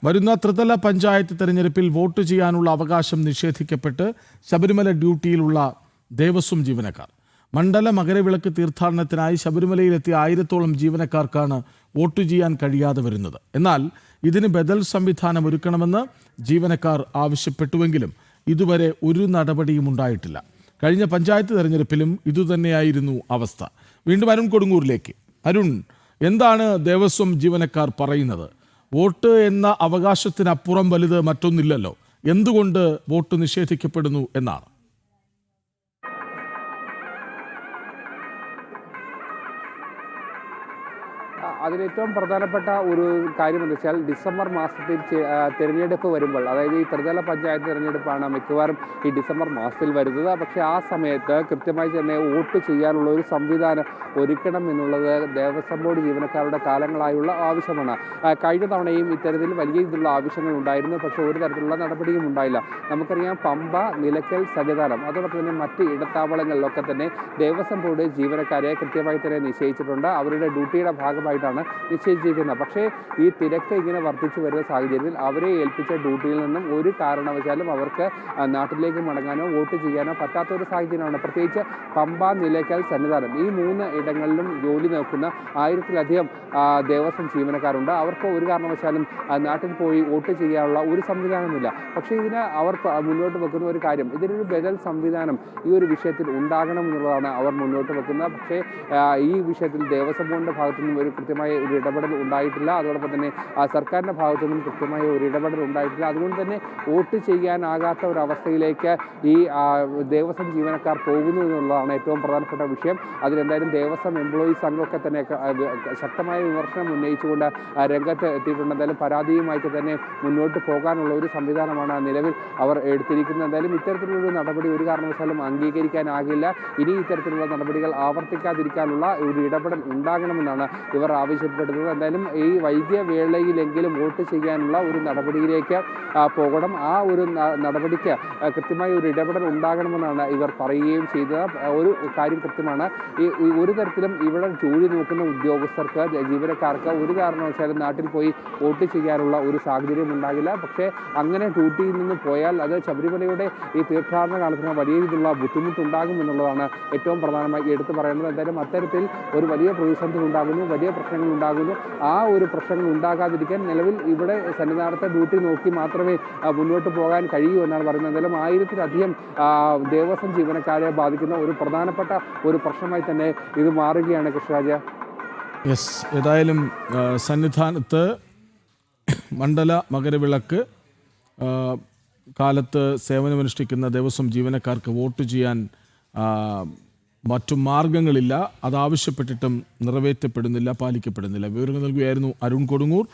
വരുന്ന ത്രിതല പഞ്ചായത്ത് തെരഞ്ഞെടുപ്പിൽ വോട്ട് ചെയ്യാനുള്ള അവകാശം നിഷേധിക്കപ്പെട്ട് ശബരിമല ഡ്യൂട്ടിയിലുള്ള ദേവസ്വം ജീവനക്കാർ. മണ്ഡല മകരവിളക്ക് തീർത്ഥാടനത്തിനായി ശബരിമലയിലെത്തിയ 1000-ഓളം ജീവനക്കാർക്കാണ് വോട്ട് ചെയ്യാൻ കഴിയാതെ വരുന്നത്. എന്നാൽ ഇതിന് ബദൽ സംവിധാനം ഒരുക്കണമെന്ന് ജീവനക്കാർ ആവശ്യപ്പെട്ടുവെങ്കിലും ഇതുവരെ ഒരു നടപടിയും ഉണ്ടായിട്ടില്ല. കഴിഞ്ഞ പഞ്ചായത്ത് തെരഞ്ഞെടുപ്പിലും ഇതുതന്നെയായിരുന്നു അവസ്ഥ. വീണ്ടും അരുൺ കൊടുങ്ങൂരിലേക്ക്. അരുൺ, എന്താണ് ദേവസ്വം ജീവനക്കാർ പറയുന്നത്? വോട്ട് എന്ന അവകാശത്തിനപ്പുറം വലുത് മറ്റൊന്നില്ലല്ലോ. എന്തുകൊണ്ട് വോട്ട് നിഷേധിക്കപ്പെടുന്നു എന്നാണ്? അതിലേറ്റവും പ്രധാനപ്പെട്ട ഒരു കാര്യം എന്ന് വെച്ചാൽ ഡിസംബർ മാസത്തിൽ തിരഞ്ഞെടുപ്പ് വരുമ്പോൾ, അതായത് ഈ ത്രിതല പഞ്ചായത്ത് തിരഞ്ഞെടുപ്പാണ് മിക്കവാറും ഈ ഡിസംബർ മാസത്തിൽ വരുന്നത്. പക്ഷേ ആ സമയത്ത് കൃത്യമായി തന്നെ വോട്ട് ചെയ്യാനുള്ള ഒരു സംവിധാനം ഒരുക്കണം എന്നുള്ളത് ദേവസ്വം ബോർഡ് ജീവനക്കാരുടെ കാലങ്ങളായുള്ള ആവശ്യമാണ്. കഴിഞ്ഞ തവണയും ഇത്തരത്തിൽ വലിയ രീതിയിലുള്ള ആവശ്യങ്ങൾ ഉണ്ടായിരുന്നു, പക്ഷേ ഒരു തരത്തിലുള്ള നടപടിയും ഉണ്ടായില്ല. നമുക്കറിയാം, പമ്പ, നിലയ്ക്കൽ, സന്നിധാനം, അതോടൊപ്പം തന്നെ മറ്റ് ഇടത്താവളങ്ങളിലൊക്കെ തന്നെ ദേവസ്വം ബോർഡ് ജീവനക്കാരെ കൃത്യമായി തന്നെ നിശ്ചയിച്ചിട്ടുണ്ട്. അവരുടെ ഡ്യൂട്ടിയുടെ ഭാഗമായിട്ടാണ് നിശ്ചയിച്ചിരിക്കുന്നത്. പക്ഷേ ഈ തിരക്ക് ഇങ്ങനെ വർദ്ധിച്ചു വരുന്ന സാഹചര്യത്തിൽ അവരെ ഏൽപ്പിച്ച ഡ്യൂട്ടിയിൽ നിന്നും ഒരു കാരണവശാലും അവർക്ക് നാട്ടിലേക്ക് മടങ്ങാനോ വോട്ട് ചെയ്യാനോ പറ്റാത്ത ഒരു സാഹചര്യമാണ്. പ്രത്യേകിച്ച് പമ്പ, നിലയ്ക്കൽ, സന്നിധാനം ഈ 3 ഇടങ്ങളിലും ജോലി നോക്കുന്ന 1000-ലധികം ദേവസ്വം ജീവനക്കാരുണ്ട്. അവർക്ക് ഒരു കാരണവശാലും നാട്ടിൽ പോയി വോട്ട് ചെയ്യാനുള്ള ഒരു സംവിധാനമില്ല. പക്ഷേ ഇതിന് അവർ മുന്നോട്ട് വെക്കുന്ന ഒരു കാര്യം, ഇതിനൊരു ബദൽ സംവിധാനം ഈ ഒരു വിഷയത്തിൽ ഉണ്ടാകണം എന്നുള്ളതാണ് അവർ മുന്നോട്ട് വെക്കുന്നത്. പക്ഷേ ഈ വിഷയത്തിൽ ദേവസ്വം ബോർഡിൻ്റെ ഭാഗത്തു നിന്നും ഒരു കൃത്യമായ ഒരു ഇടപെടൽ ഉണ്ടായിട്ടില്ല. അതോടൊപ്പം തന്നെ സർക്കാരിൻ്റെ ഭാഗത്തു നിന്നും കൃത്യമായ ഒരു ഇടപെടൽ ഉണ്ടായിട്ടില്ല. അതുകൊണ്ട് തന്നെ വോട്ട് ചെയ്യാനാകാത്ത ഒരവസ്ഥയിലേക്ക് ഈ ദേവസ്വം ജീവനക്കാർ പോകുന്നു എന്നുള്ളതാണ് ഏറ്റവും പ്രധാനപ്പെട്ട വിഷയം. അതിലെന്തായാലും ദേവസ്വം എംപ്ലോയീസ് സംഘമൊക്കെ തന്നെ ശക്തമായ വിമർശനം ഉന്നയിച്ചുകൊണ്ട് രംഗത്ത് എത്തിയിട്ടുണ്ട്. എന്തായാലും പരാതിയുമായിട്ട് തന്നെ മുന്നോട്ട് പോകാനുള്ള ഒരു സംവിധാനമാണ് നിലവിൽ അവർ എടുത്തിരിക്കുന്നത്. എന്തായാലും ഇത്തരത്തിലുള്ളൊരു നടപടി ഒരു കാരണവശാലും അംഗീകരിക്കാനാകില്ല. ഇനി ഇത്തരത്തിലുള്ള നടപടികൾ ആവർത്തിക്കാതിരിക്കാനുള്ള ഒരു ഇടപെടൽ ഉണ്ടാകണമെന്നാണ് ഇവർ ആവശ്യപ്പെടുന്നത്. എന്തായാലും ഈ വൈകിയ വേളയിലെങ്കിലും വോട്ട് ചെയ്യാനുള്ള ഒരു നടപടിയിലേക്ക് പോകണം. ആ ഒരു നടപടിക്ക് കൃത്യമായ ഒരു ഇടപെടൽ ഉണ്ടാകണമെന്നാണ് ഇവർ പറയുകയും ചെയ്തത്. ഒരു കാര്യം കൃത്യമാണ്, ഈ ഒരു തരത്തിലും ഇവിടെ ജോലി നോക്കുന്ന ഉദ്യോഗസ്ഥർക്ക്, ജീവനക്കാർക്ക് ഒരു കാരണവശാലും നാട്ടിൽ പോയി വോട്ട് ചെയ്യാനുള്ള ഒരു സാഹചര്യം ഉണ്ടാകില്ല. പക്ഷേ അങ്ങനെ ഡ്യൂട്ടിയിൽ നിന്ന് പോയാൽ അത് ശബരിമലയുടെ ഈ തീർത്ഥാടന കാലത്തിന് വലിയ രീതിയിലുള്ള ബുദ്ധിമുട്ടുണ്ടാകും എന്നുള്ളതാണ് ഏറ്റവും പ്രധാനമായി എടുത്തു പറയുന്നത്. എന്തായാലും അത്തരത്തിൽ ഒരു വലിയ പ്രതിസന്ധി ഉണ്ടാകുന്നു, വലിയ പ്രശ്നങ്ങൾ ഉണ്ടാകുന്നു. ആ ഒരു പ്രശ്നങ്ങൾ ഉണ്ടാകാതിരിക്കാൻ നിലവിൽ ഇവിടെ സന്നിധാനത്തെ ഡ്യൂട്ടി നോക്കി മാത്രമേ മുന്നോട്ട് പോകാൻ കഴിയൂ എന്നാണ് പറയുന്നത്. എന്തായാലും 1000-ലധികം ദേവസ്വം ജീവനക്കാരെ ബാധിക്കുന്ന ഒരു പ്രധാനപ്പെട്ട ഒരു പ്രശ്നമായി തന്നെ ഇത് മാറുകയാണ്. കൃഷ്ണരാജ, യെസ്, ഏതായാലും സന്നിധാനത്ത് മണ്ഡല മകരവിളക്ക് കാലത്ത് സേവനമനുഷ്ഠിക്കുന്ന ദേവസ്വം ജീവനക്കാർക്ക് വോട്ട് ചെയ്യാൻ മറ്റു മാർഗങ്ങളില്ല. അതാവശ്യപ്പെട്ടിട്ടും നിറവേറ്റപ്പെടുന്നില്ല, പാലിക്കപ്പെടുന്നില്ല. വിവരങ്ങൾ നൽകുകയായിരുന്നു അരുൺ കൊടുങ്ങൂർ.